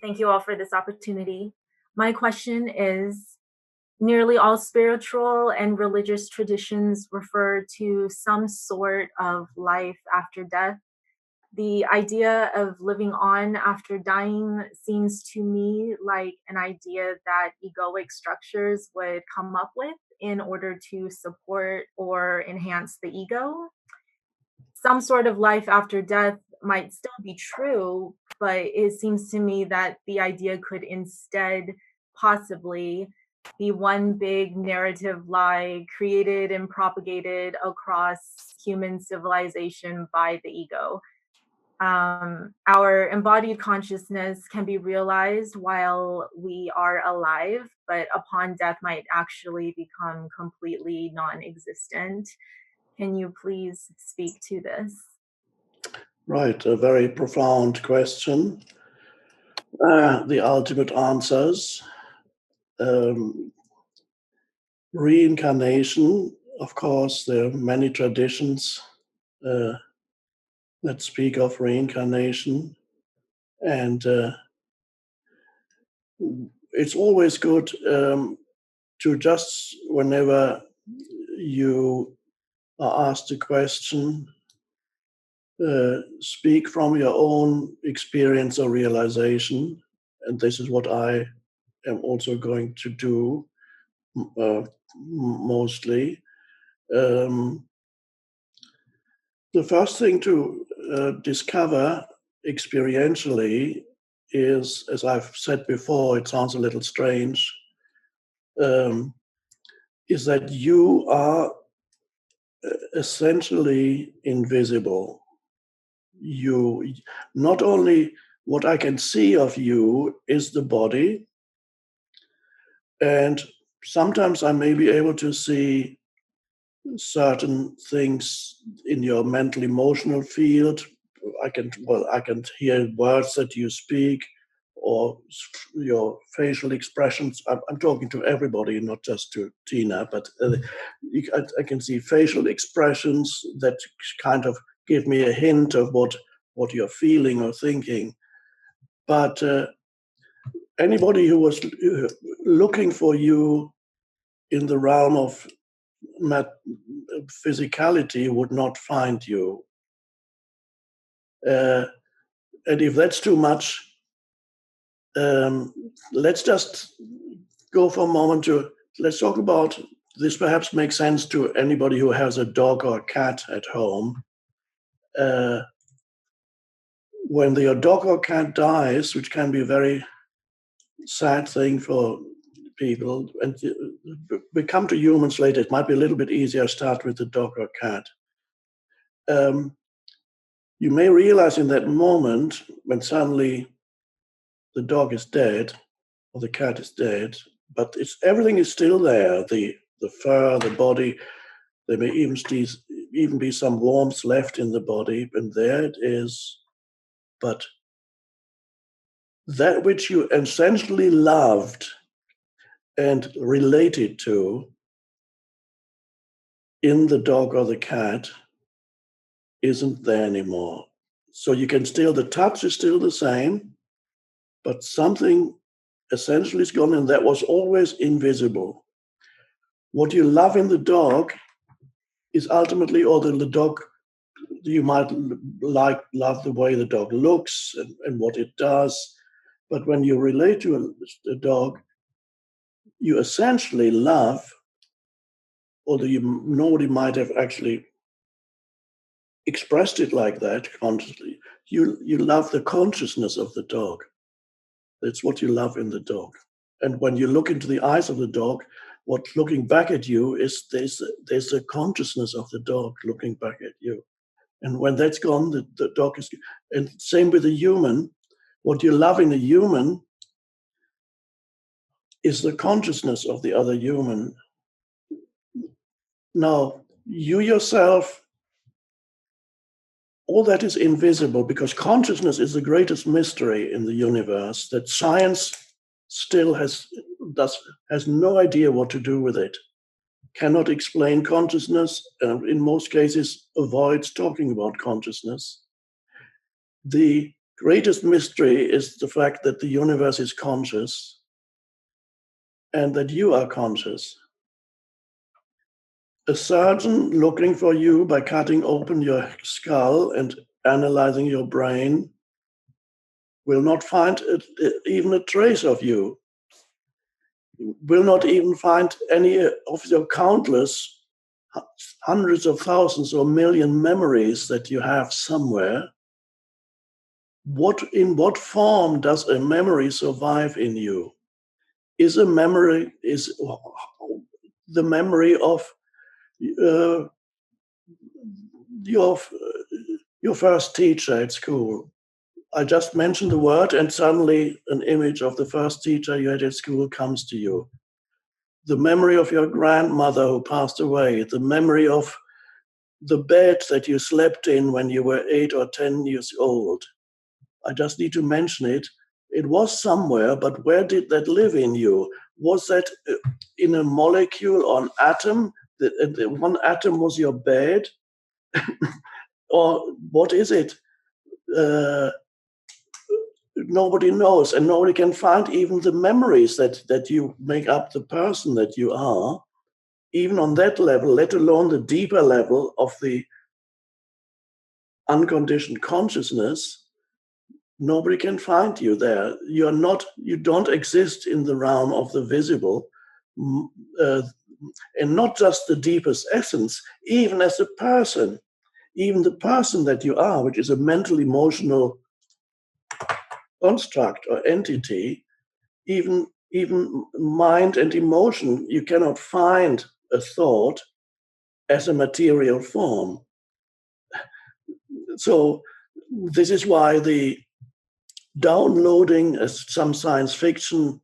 Thank you all for this opportunity. My question is, nearly all spiritual and religious traditions refer to some sort of life after death. The idea of living on after dying seems to me like an idea that egoic structures would come up with in order to support or enhance the ego. Some sort of life after death might still be true, but it seems to me that the idea could instead possibly be one big narrative lie created and propagated across human civilization by the ego. Our embodied consciousness can be realized while we are alive, but upon death might actually become completely non existent. Can you please speak to this? Right, a very profound question. The ultimate answers. Um, Reincarnation, of course, there are many traditions uh, that speak of reincarnation, and it's always good to just, whenever you are asked a question, speak from your own experience or realization. And this is what I am also going to do mostly. The first thing to discover experientially is, as I've said before, it sounds a little strange, um, is that you are essentially invisible. You not only what I can see of you is the body, and sometimes I may be able to see certain things in your mental emotional field. I can hear words that you speak or your facial expressions. I'm talking to everybody, not just to Tina, but I can see facial expressions that kind of give me a hint of what you're feeling or thinking. But anybody who was looking for you in the realm of physicality would not find you. And if that's too much, let's just go for a moment to let's talk about this. Perhaps makes sense to anybody who has a dog or a cat at home. When your dog or cat dies, which can be a very sad thing for people, and we come to humans later, it might be a little bit easier. Start with the dog or cat. You may realize in that moment when suddenly the dog is dead or the cat is dead, but everything is still there. The fur, the body. There may even be some warmth left in the body, and there it is. But that which you essentially loved and related to in the dog or the cat isn't there anymore. So you can still, the touch is still the same, but something essentially is gone, and that was always invisible. What you love in the dog is ultimately, or the dog, you might love the way the dog looks and what it does, but when you relate to a dog, you essentially love, although nobody might have actually expressed it like that consciously, you love the consciousness of the dog. That's what you love in the dog. And when you look into the eyes of the dog, what's looking back at you is there's a consciousness of the dog looking back at you. And when that's gone, the dog is. And same with the human. What you love in a human is the consciousness of the other human. Now, you yourself, all that is invisible, because consciousness is the greatest mystery in the universe that science still has no idea what to do with it, cannot explain consciousness, and in most cases avoids talking about consciousness. The greatest mystery is the fact that the universe is conscious and that you are conscious. A surgeon looking for you by cutting open your skull and analyzing your brain will not find even a trace of you, will not even find any of your countless hundreds of thousands or million memories that you have somewhere. In what form does a memory survive in you? Is the memory of uh, your first teacher at school? I just mentioned the word, and suddenly an image of the first teacher you had at school comes to you. The memory of your grandmother who passed away, the memory of the bed that you slept in when you were 8 or 10 years old. I just need to mention it. It was somewhere, but where did that live in you? Was that in a molecule or an atom? The one atom was your bed? Or what is it? Nobody knows, and nobody can find even the memories that you make up the person that you are, even on that level, let alone the deeper level of the unconditioned consciousness. Nobody can find you there. You don't exist in the realm of the visible, uh, and not just the deepest essence, even as a person, even the person that you are, which is a mental emotional construct or entity, even mind and emotion, you cannot find a thought as a material form. So this is why the downloading, as some science fiction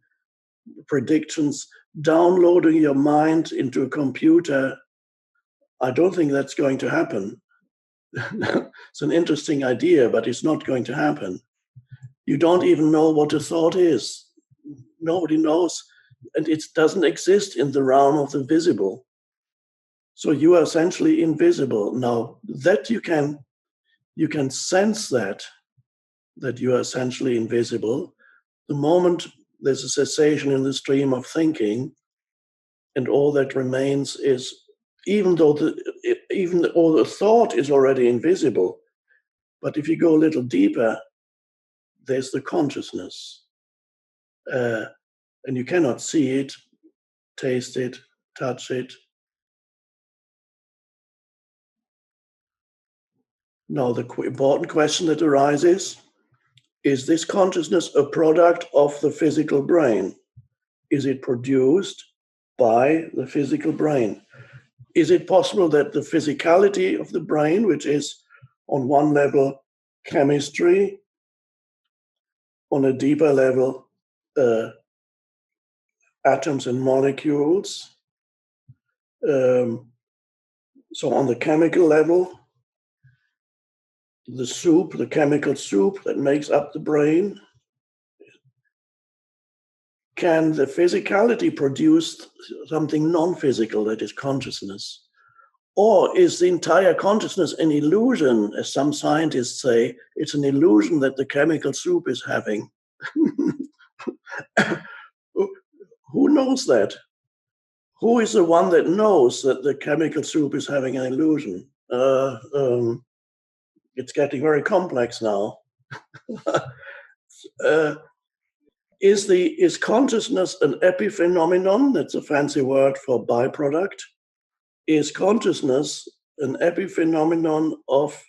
predictions, downloading your mind into a computer, I don't think that's going to happen. It's an interesting idea, but it's not going to happen. You don't even know what a thought is. Nobody knows, and it doesn't exist in the realm of the visible. So you are essentially invisible. Now that you can sense that you are essentially invisible, the moment there's a cessation in the stream of thinking, and all that remains is, even though the thought is already invisible, but if you go a little deeper, there's the consciousness, and you cannot see it, taste it, touch it. Now the important question that arises: is this consciousness a product of the physical brain? Is it produced by the physical brain? Is it possible that the physicality of the brain, which is on one level chemistry, on a deeper level atoms and molecules, so on the chemical level, the chemical soup that makes up the brain, can the physicality produce something non-physical that is consciousness? Or is the entire consciousness an illusion, as some scientists say? It's an illusion that the chemical soup is having. Who knows that? Who is the one that knows that the chemical soup is having an illusion? It's getting very complex now. Is consciousness an epiphenomenon? That's a fancy word for byproduct. Is consciousness an epiphenomenon of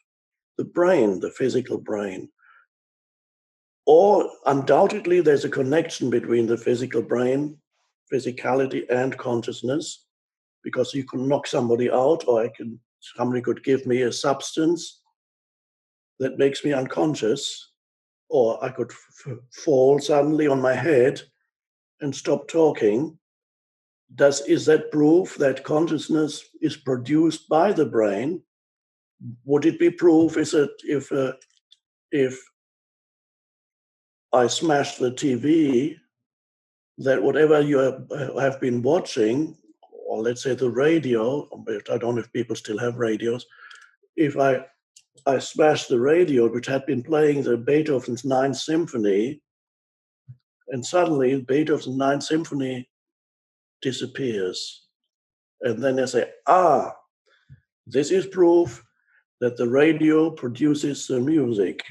the brain, the physical brain? Or undoubtedly, there's a connection between the physical brain, physicality, and consciousness, because you can knock somebody out, or somebody could give me a substance that makes me unconscious, or I could fall suddenly on my head and stop talking. Is that proof that consciousness is produced by the brain? Would it be proof if I smash the TV, that whatever you have been watching, or let's say the radio, but I don't know if people still have radios, if I I smashed the radio, which had been playing the Beethoven's Ninth Symphony, and suddenly Beethoven's Ninth Symphony disappears. And then I say, this is proof that the radio produces the music.